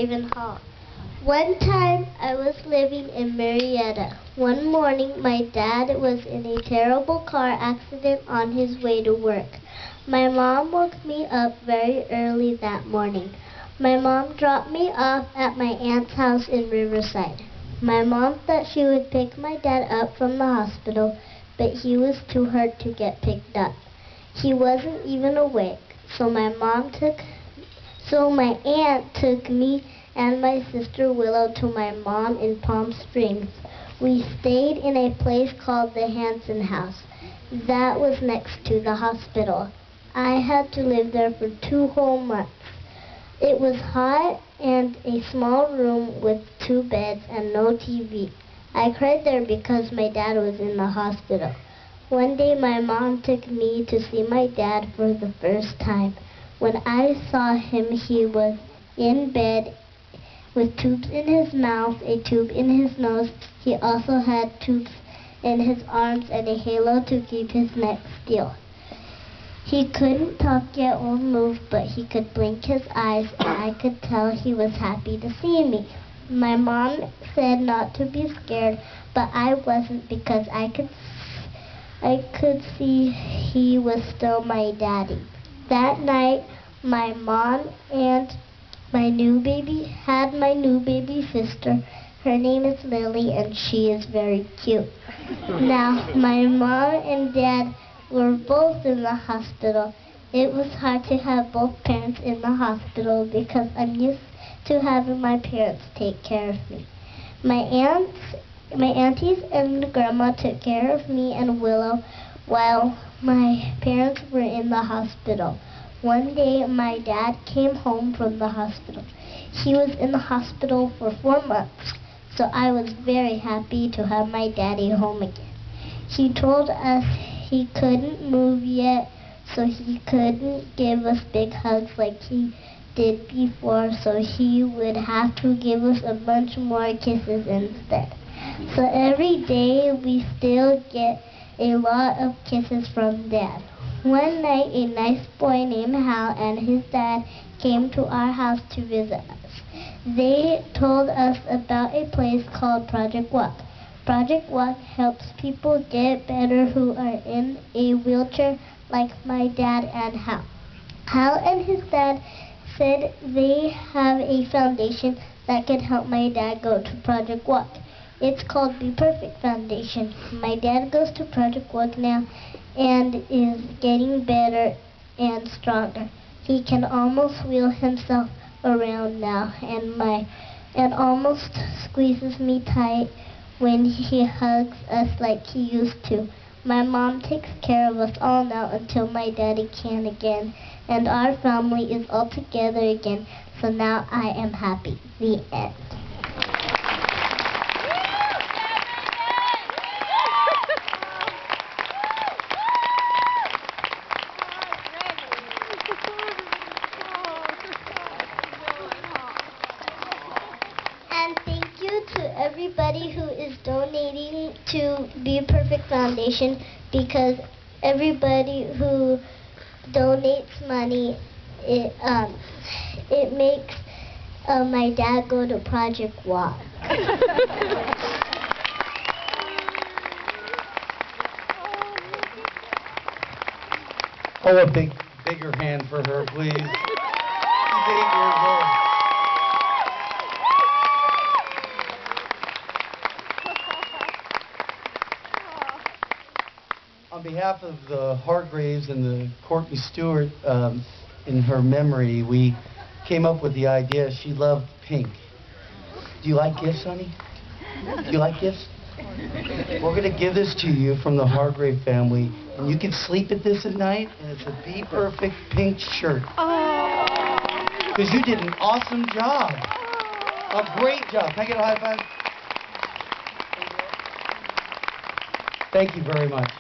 Raven Hall. One time I was living in Marietta. One morning my dad was in a terrible car accident on his way to work. My mom woke me up very early that morning. My mom dropped me off at my aunt's house in Riverside. My mom thought she would pick my dad up from the hospital, but he was too hurt to get picked up. He wasn't even awake, so my aunt took me and my sister Willow to my mom in Palm Springs. We stayed in a place called the Hanson House. That was next to the hospital. I had to live there for 2 whole months. It was hot and a small room with 2 beds and no TV. I cried there because my dad was in the hospital. One day my mom took me to see my dad for the first time. When I saw him, he was in bed with tubes in his mouth, a tube in his nose. He also had tubes in his arms and a halo to keep his neck still. He couldn't talk yet or move, but he could blink his eyes, and I could tell he was happy to see me. My mom said not to be scared, but I wasn't because I could see he was still my daddy. That night, my mom and my new baby sister. Her name is Lily, and she is very cute. Now, my mom and dad were both in the hospital. It was hard to have both parents in the hospital because I'm used to having my parents take care of me. My aunties and grandma took care of me and Willow while my parents were in the hospital. One day, my dad came home from the hospital. He was in the hospital for 4 months, so I was very happy to have my daddy home again. He told us he couldn't move yet, so he couldn't give us big hugs like he did before, so he would have to give us a bunch more kisses instead. So every day we still get a lot of kisses from Dad. One night a nice boy named Hal and his dad came to our house to visit us. They told us about a place called Project Walk. Project Walk helps people get better who are in a wheelchair like my dad and Hal. Hal and his dad said they have a foundation that could help my dad go to Project Walk. It's called Be Perfect Foundation. My dad goes to Project Walk now and is getting better and stronger. He can almost wheel himself around now and almost squeezes me tight when he hugs us like he used to. My mom takes care of us all now until my daddy can again, and our family is all together again, so now I am happy. The end. And thank you to everybody who is donating to Be Perfect Foundation, because everybody who donates money, it makes my dad go to Project Walk. Oh, a bigger hand for her, please. She's 8 years old. On behalf of the Hargraves and the Courtney Stewart, in her memory, we came up with the idea. She loved pink. Do you like gifts, honey? Do you like gifts? We're going to give this to you from the Hargrave family, and you can sleep at this at night, and it's a Be Perfect pink shirt. Because you did an awesome job. A great job. Can I get a high five? Thank you very much.